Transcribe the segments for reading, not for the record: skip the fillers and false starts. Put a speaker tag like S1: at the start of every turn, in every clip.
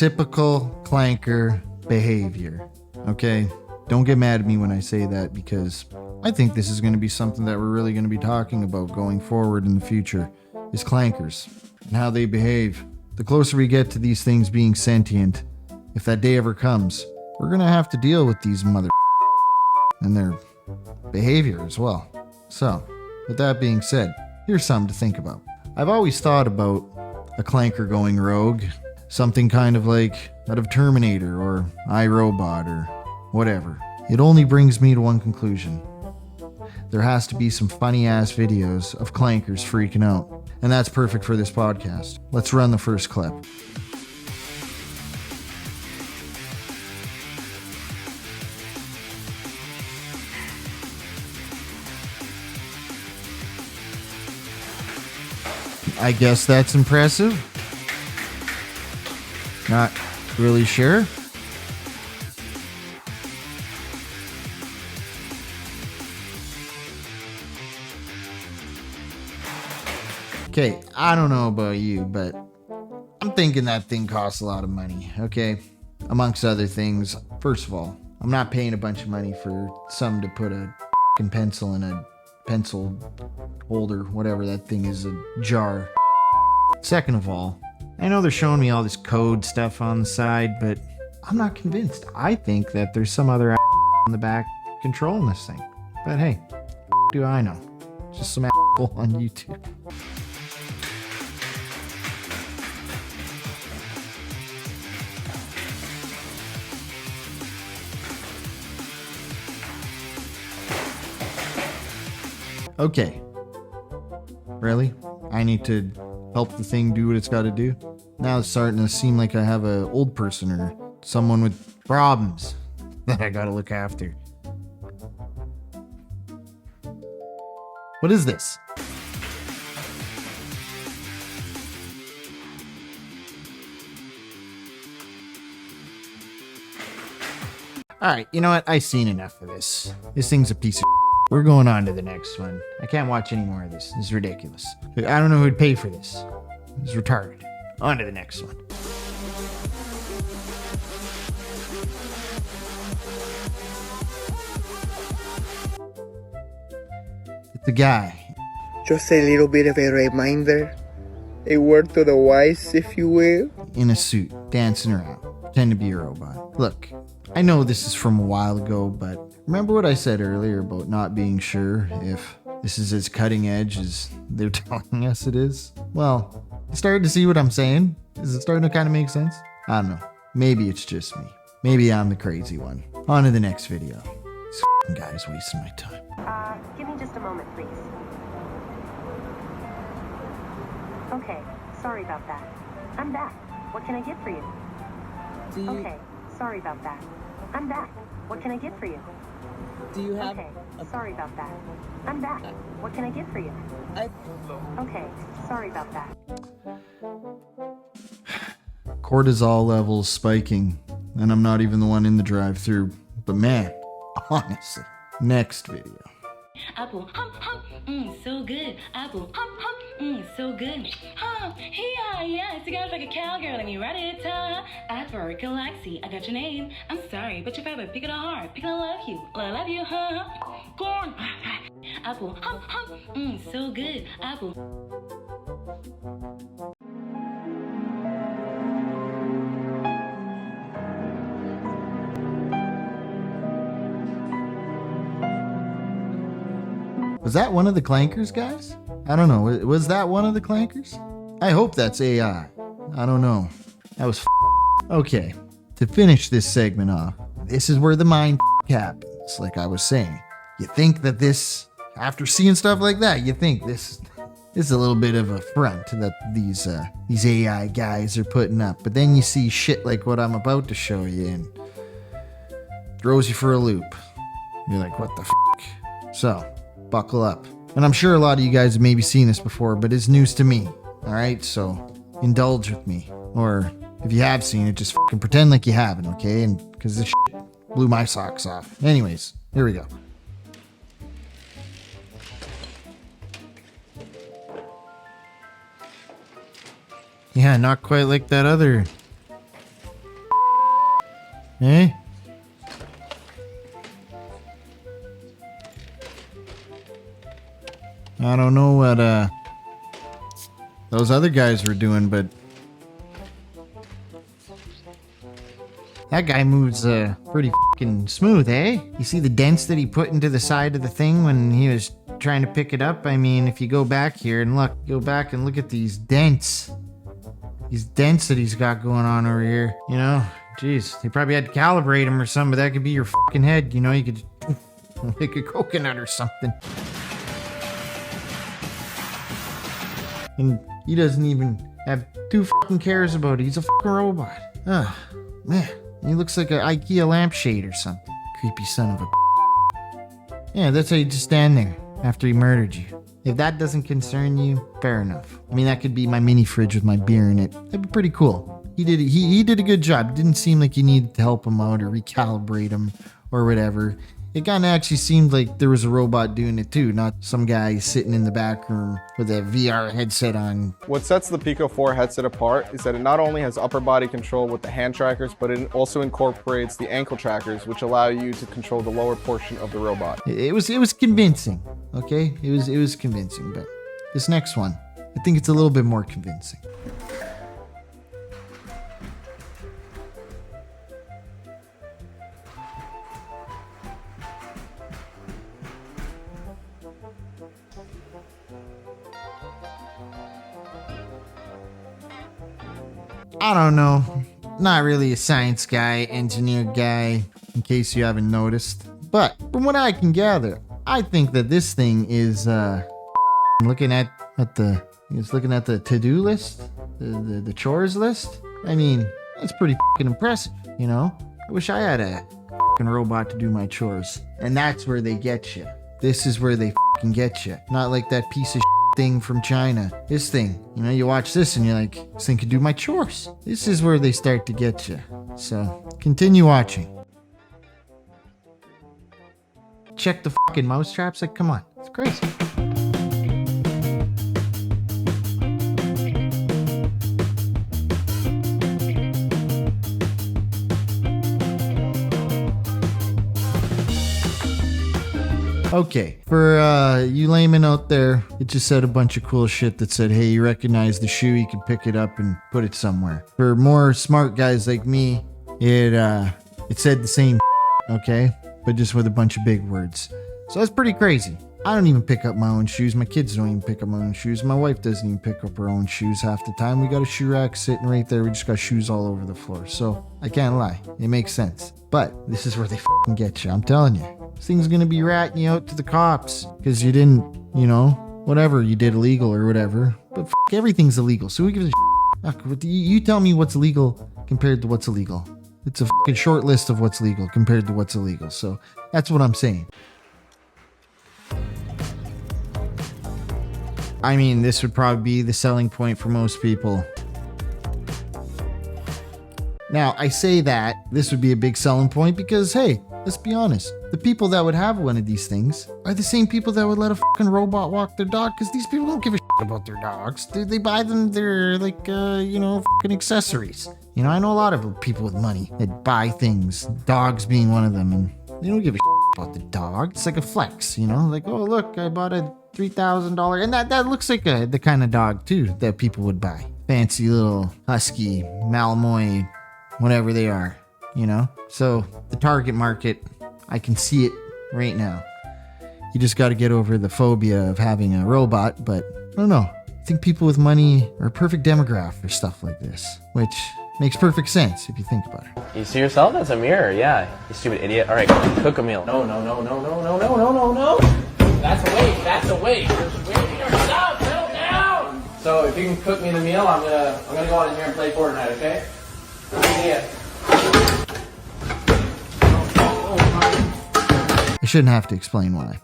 S1: Typical clanker behavior. Okay? Don't get mad at me when I say that, because I think this is going to be something that we're really going to be talking about going forward in the future, is clankers and how they behave. The closer we get to these things being sentient, if that day ever comes, we're going to have to deal with these mother and their behavior as well. So, with that being said, here's something to think about. I've always thought about a clanker going rogue, something kind of like out of Terminator or iRobot or whatever. It only brings me to one conclusion. There has to be some funny ass videos of clankers freaking out. And that's perfect for this podcast. Let's run the first clip. I guess that's impressive. Not really sure. Okay, I don't know about you, but I'm thinking that thing costs a lot of money, okay? Amongst other things, first of all, I'm not paying a bunch of money for some to put a f***ing pencil in a pencil holder, whatever that thing is, a jar. Second of all, I know they're showing me all this code stuff on the side, but I'm not convinced. I think that there's some other on the back controlling this thing. But hey, do I know? Just some asshole on YouTube. Okay. Really? I need to help the thing do what it's got to do? Now it's starting to seem like I have an old person or someone with problems that I got to look after. What is this? Alright, you know what? I've seen enough of this. This thing's a piece of We're going on to the next one. I can't watch any more of this. This is ridiculous. I don't know who'd pay for this. It's retarded. On to the next one. It's a guy.
S2: Just a little bit of a reminder. A word to the wise, if you will.
S1: In a suit, dancing around. Pretend to be a robot. Look, I know this is from a while ago, but remember what I said earlier about not being sure if this is as cutting edge as they're telling us it is? Well, you started to see what I'm saying? Is it starting to kind of make sense? I don't know. Maybe it's just me. Maybe I'm the crazy one. On to the next video. This f***ing guy's wasting my time.
S3: Give me just a moment, please. Okay, sorry about that. I'm back. What can I get for you? Okay, sorry about that. I'm back. What can I get for you?
S4: Do you have...
S3: Okay, sorry about that. I'm back. What can I get for you? Okay, sorry about that.
S1: Cortisol levels spiking, and I'm not even the one in the drive-thru. But man, honestly, next video.
S5: Apple, so good. Apple, so good. Yes, you guys like a cowgirl and you ready to tell Apple, Galaxy, I got your name. I'm sorry, but your favorite, pick it hard, pick it I love you, corn. Apple, so good. Apple.
S1: Was that one of the clankers, guys? I don't know. Was that one of the clankers? I hope that's AI. I don't know. That was Okay, to finish this segment off, this is where the mind happens. Like I was saying, you think that this, after seeing stuff like that, you think this is a little bit of a front that these AI guys are putting up. But then you see shit like what I'm about to show you and throws you for a loop. You're like, what the f***? So, buckle up. And I'm sure a lot of you guys have maybe seen this before, but it's news to me. Alright, so indulge with me. Or if you have seen it, just fucking pretend like you haven't, okay? And because this shit blew my socks off. Anyways, here we go. Yeah, not quite like that other Eh? I don't know what those other guys were doing, but that guy moves pretty fucking smooth, eh? You see the dents that he put into the side of the thing when he was trying to pick it up? I mean, if you go back here and look at these dents. These dents that he's got going on over here, you know? Jeez, they probably had to calibrate him or something, but that could be your fucking head, you know? You could make a coconut or something. And he doesn't even have 2 fucking cares about it. He's a fucking robot. Ah, man. He looks like an IKEA lampshade or something. Creepy son of a... Yeah, that's how you just stand there after he murdered you. If that doesn't concern you, fair enough. I mean, that could be my mini fridge with my beer in it. That'd be pretty cool. He did a good job. It didn't seem like you needed to help him out or recalibrate him or whatever. It kind of actually seemed like there was a robot doing it too, not some guy sitting in the back room with a VR headset on.
S4: What sets the Pico 4 headset apart is that it not only has upper body control with the hand trackers, but it also incorporates the ankle trackers, which allow you to control the lower portion of the robot.
S1: It was convincing, okay? It was convincing, but this next one, I think it's a little bit more convincing. I don't know. Not really a science guy, engineer guy, in case you haven't noticed. But from what I can gather, I think that this thing is looking at the to-do list, the chores list. I mean, that's pretty fucking impressive, you know? I wish I had a fucking robot to do my chores. And that's where they get you. This is where they fucking get you. Not like that piece of thing from China. This thing, you know, you watch this and you're like, this thing could do my chores. This is where they start to get you. So continue watching. Check the fucking mouse traps. Like, come on, it's crazy. Okay, for you laymen out there, it just said a bunch of cool shit that said, hey, you recognize the shoe, you can pick it up and put it somewhere. For more smart guys like me, it said the same, okay, but just with a bunch of big words. So that's pretty crazy. I don't even pick up my own shoes. My kids don't even pick up my own shoes. My wife doesn't even pick up her own shoes half the time. We got a shoe rack sitting right there. We just got shoes all over the floor. So I can't lie. It makes sense. But this is where they fucking get you. I'm telling you. This thing's going to be ratting you out to the cops because you didn't, you know, whatever you did illegal or whatever. But everything's illegal. So who gives a you tell me what's legal compared to what's illegal. It's a fucking short list of what's legal compared to what's illegal. So that's what I'm saying. I mean, this would probably be the selling point for most people. Now, I say that this would be a big selling point because, hey, let's be honest. The people that would have one of these things are the same people that would let a fucking robot walk their dog because these people don't give a shit about their dogs. They buy them, they're like, fucking accessories. You know, I know a lot of people with money that buy things, dogs being one of them, and they don't give a shit about the dog. It's like a flex, you know? Like, oh, look, I bought a $3,000. And that looks like the kind of dog, too, that people would buy. Fancy little husky, Malinois, whatever they are, you know? So the target market, I can see it right now. You just got to get over the phobia of having a robot, but I don't know. I think people with money are a perfect demographic for stuff like this, which makes perfect sense if you think about it.
S6: You see yourself? That's a mirror, yeah. You stupid idiot. All right, cook a meal. No. That's a waste. You're wasting yourself. Settle down. So if you can cook me the meal, I'm gonna go on in here and play Fortnite, okay? Idiot.
S1: I shouldn't have to explain why.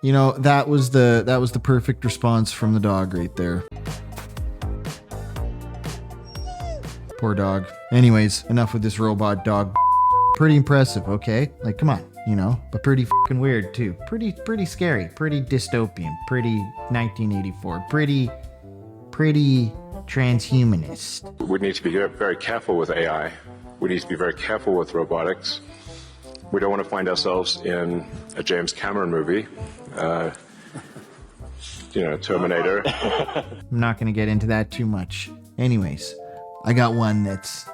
S1: You know, that was the perfect response from the dog right there. Poor dog. Anyways, enough with this robot dog pretty impressive, okay? Like, come on, you know, but pretty fucking weird too. Pretty scary, pretty dystopian, pretty 1984, pretty transhumanist.
S7: We need to be very careful with AI. We need to be very careful with robotics. We don't want to find ourselves in a James Cameron movie, Terminator.
S1: I'm not going to get into that too much. Anyways, I got one that's a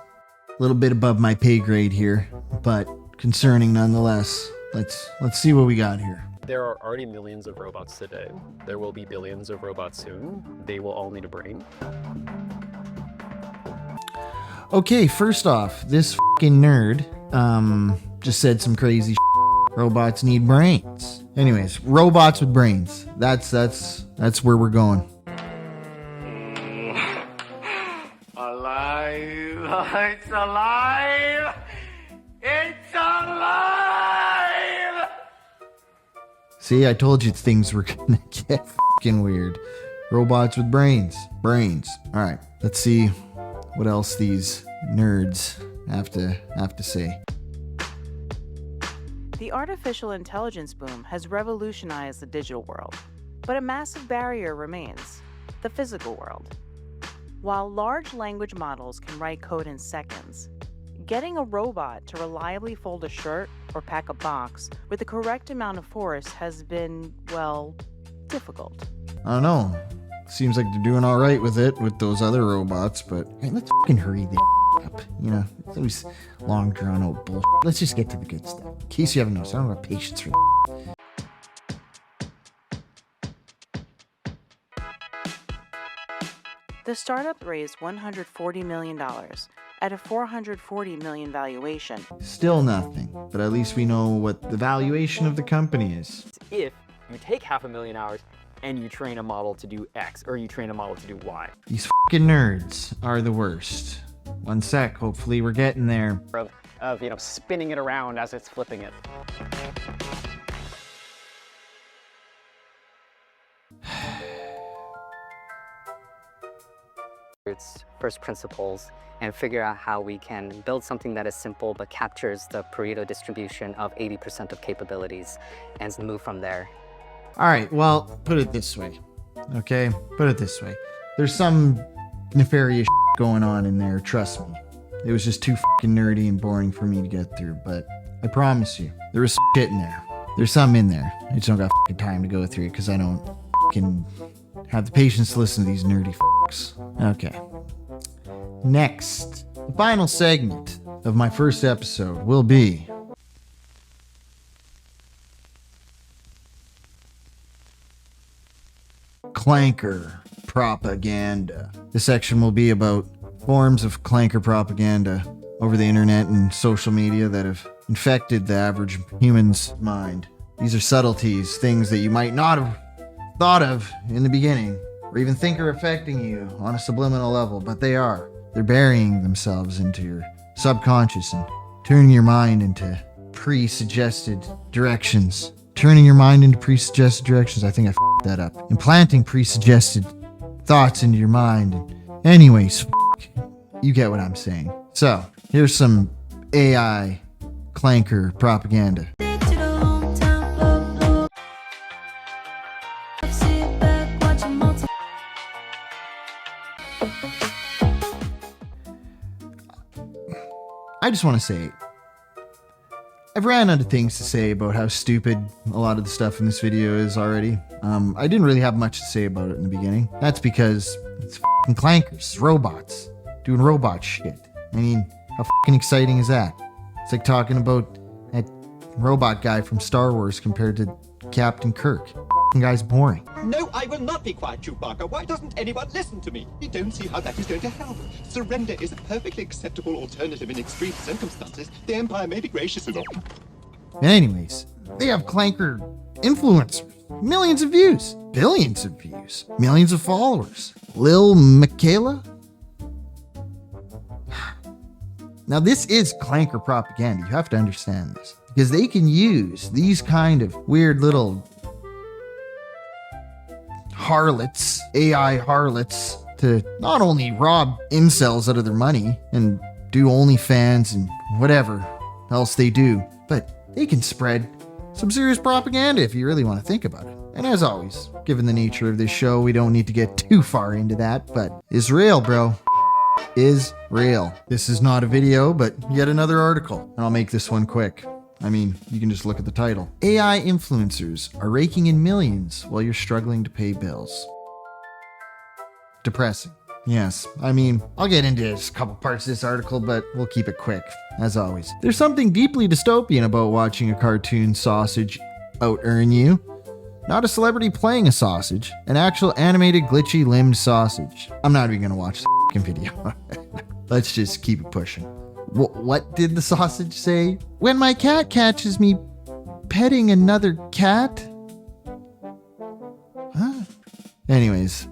S1: little bit above my pay grade here, but concerning nonetheless. Let's see what we got here.
S8: There are already millions of robots today. There will be billions of robots soon. They will all need a brain.
S1: Okay, first off, this fucking nerd just said some crazy shit. Robots need brains. Anyways, robots with brains. That's where we're going.
S2: Alive! It's alive! It's alive!
S1: See, I told you things were gonna get fucking weird. Robots with brains. Brains. Alright, let's see what else these nerds have to say.
S9: The artificial intelligence boom has revolutionized the digital world, but a massive barrier remains: the physical world. While large language models can write code in seconds, getting a robot to reliably fold a shirt or pack a box with the correct amount of force has been, well, difficult.
S1: I don't know. Seems like they're doing all right with it with those other robots, but hey, let's fucking hurry the up. You know, it's always long drawn out bullshit. Let's just get to the good stuff. In case you haven't noticed, I don't have patience for that.
S9: The startup raised $140 million at a $440 million valuation.
S1: Still nothing, but at least we know what the valuation of the company is.
S10: If you take 500,000 hours and you train a model to do X, or you train a model to do Y.
S1: These fucking nerds are the worst. One sec, hopefully we're getting there.
S10: Of spinning it around as it's flipping it. It's first principles and figure out how we can build something that is simple but captures the Pareto distribution of 80% of capabilities and move from there.
S1: All right, well, put it this way, okay? Put it this way. There's some nefarious going on in there, trust me. It was just too fucking nerdy and boring for me to get through, but I promise you, there was shit in there. There's something in there. I just don't got fucking time to go through it because I don't fucking have the patience to listen to these nerdy fucks. Okay. Next, the final segment of my first episode will be Clanker propaganda. This section will be about forms of clanker propaganda over the internet and social media that have infected the average human's mind. These are subtleties, things that you might not have thought of in the beginning, or even think are affecting you on a subliminal level, but they are. They're burying themselves into your subconscious and turning your mind into pre-suggested directions. Turning your mind into pre-suggested directions. I think I f***ed that up. Implanting pre-suggested thoughts into your mind. Anyways, you get what I'm saying. So, here's some AI clanker propaganda. I just want to say, I've ran out of things to say about how stupid a lot of the stuff in this video is already. I didn't really have much to say about it in the beginning. That's because it's f***ing clankers, robots, doing robot shit. I mean, how f***ing exciting is that? It's like talking about that robot guy from Star Wars compared to Captain Kirk. F***ing guy's boring.
S11: No, I will not be quiet, Chewbacca. Why doesn't anyone listen to me? You don't see how that is going to help. Surrender is a perfectly acceptable alternative in extreme circumstances. The Empire may be gracious enough.
S1: Anyways, they have clanker influencers. Millions of views. Billions of views. Millions of followers. Lil Michaela? Now this is clanker propaganda. You have to understand this. Because they can use these kind of weird little harlots, AI harlots, to not only rob incels out of their money and do OnlyFans and whatever else they do, but they can spread some serious propaganda if you really want to think about it. And as always, given the nature of this show, we don't need to get too far into that, but is real, bro. Is real. This is not a video, but yet another article. And I'll make this one quick. I mean, you can just look at the title. AI influencers are raking in millions while you're struggling to pay bills. Depressing. Yes, I mean, I'll get into just a couple parts of this article, but we'll keep it quick, as always. There's something deeply dystopian about watching a cartoon sausage out-earn you. Not a celebrity playing a sausage, an actual animated glitchy limbed sausage. I'm not even gonna watch the f***ing video. Let's just keep it pushing. What did the sausage say? When my cat catches me petting another cat? Huh? Anyways.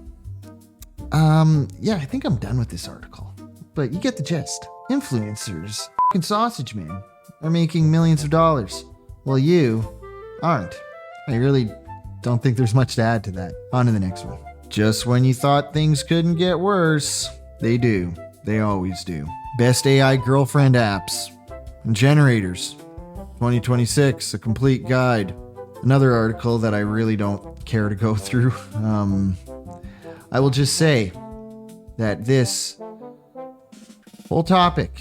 S1: Yeah, I think I'm done with this article. But you get the gist. Influencers, f***ing sausage man, are making millions of dollars. Well, you aren't. I really don't think there's much to add to that. On to the next one. Just when you thought things couldn't get worse, they do. They always do. Best AI girlfriend apps and generators. 2026, a complete guide. Another article that I really don't care to go through. I will just say that this whole topic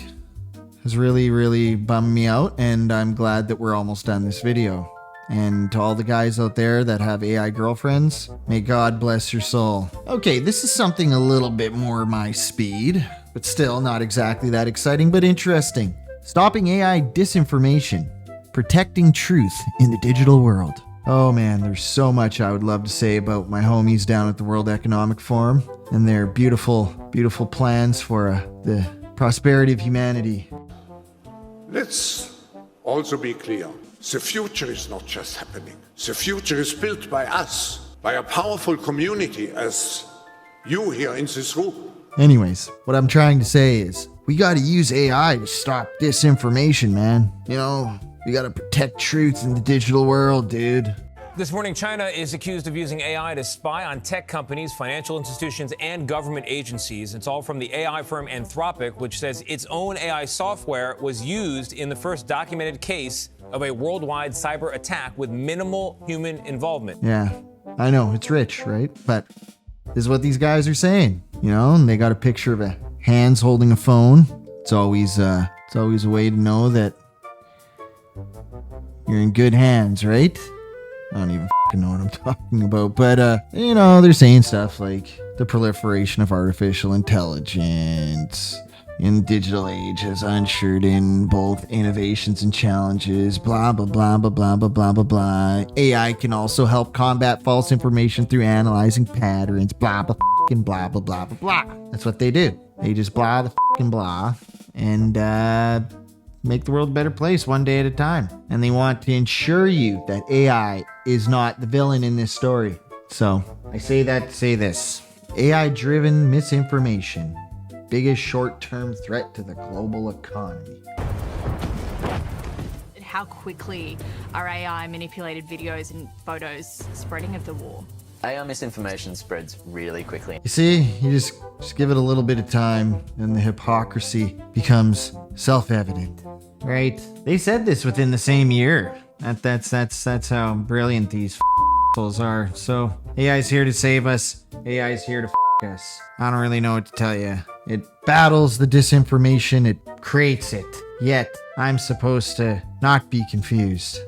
S1: has really bummed me out, and I'm glad that we're almost done this video. And to all the guys out there that have AI girlfriends, may God bless your soul. Okay, this is something a little bit more my speed, but still not exactly that exciting, but interesting. Stopping AI disinformation, protecting truth in the digital world. Oh man, there's so much I would love to say about my homies down at the World Economic Forum and their beautiful plans for the prosperity of humanity.
S12: Let's also be clear. The future is not just happening. The future is built by us, by a powerful community as you here in this room.
S1: Anyways, what I'm trying to say is we got to use AI to stop disinformation, man. You know, we got to protect truth in the digital world, dude.
S13: This morning, China is accused of using AI to spy on tech companies, financial institutions, and government agencies. It's all from the AI firm Anthropic, which says its own AI software was used in the first documented case of a worldwide cyber attack with minimal human involvement.
S1: Yeah, I know, it's rich, right? But this is what these guys are saying, you know, and they got a picture of a hands holding a phone. It's always a way to know that you're in good hands, right? I don't even know what I'm talking about, but you know, they're saying stuff like the proliferation of artificial intelligence in the digital age has ushered in both innovations and challenges, blah blah blah blah blah blah blah blah blah. AI can also help combat false information through analyzing patterns, blah blah blah blah blah blah blah. That's what they do. They just blah the blah and make the world a better place one day at a time. And they want to ensure you that AI is not the villain in this story. So I say that to say this. AI-driven misinformation, biggest short-term threat to the global economy.
S14: How quickly are AI manipulated videos and photos spreading of the war?
S15: AI misinformation spreads really quickly.
S1: You see, you just give it a little bit of time and the hypocrisy becomes self-evident, right? They said this within the same year. That's how brilliant these assholes are. So AI's here to save us. AI's here to us. I don't really know what to tell you. It battles the disinformation. It creates it. Yet I'm supposed to not be confused.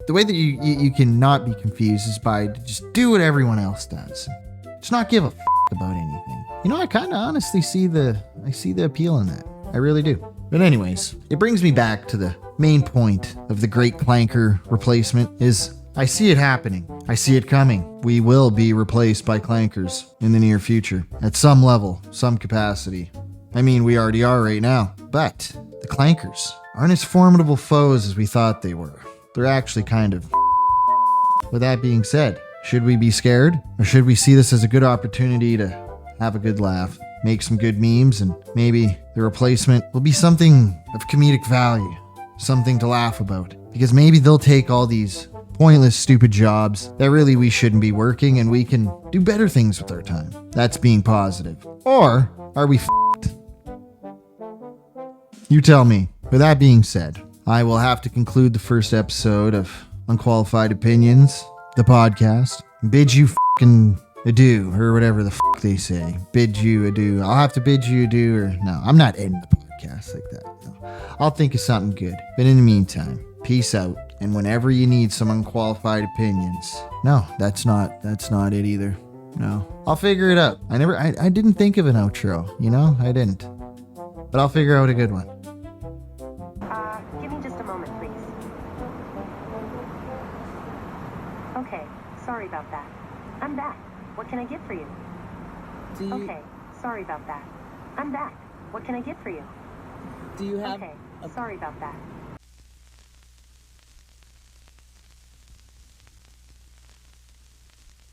S1: The way that you cannot be confused is by just do what everyone else does. Just not give a about anything. You know, I kind of honestly see the appeal in that. I really do. But anyways, it brings me back to the main point of the Great Clanker Replacement is I see it happening. I see it coming. We will be replaced by clankers in the near future at some level, some capacity. I mean, we already are right now. But the clankers aren't as formidable foes as we thought they were. They're actually kind of. With that being said, should we be scared? Or should we see this as a good opportunity to have a good laugh, make some good memes, and maybe the replacement will be something of comedic value, something to laugh about? Because maybe they'll take all these pointless, stupid jobs that really we shouldn't be working, and we can do better things with our time. That's being positive. Or are we f***ed? You tell me. With that being said, I will have to conclude the first episode of Unqualified Opinions, the podcast. Bid you f***ing adieu, or whatever the f*** they say. Bid you adieu. I'll have to bid you adieu, or no, I'm not ending the podcast like that. No. I'll think of something good. But in the meantime, peace out. And whenever you need some unqualified opinions, no, that's not it either. No, I'll figure it out. I didn't think of an outro, you know, I didn't. But I'll figure out a good one.
S3: Give me just a moment, please. Okay, sorry about that. I'm back. What can I get for you? Okay, sorry about that. I'm back. What can I get for you?
S16: Do you have...
S3: Okay, sorry about that.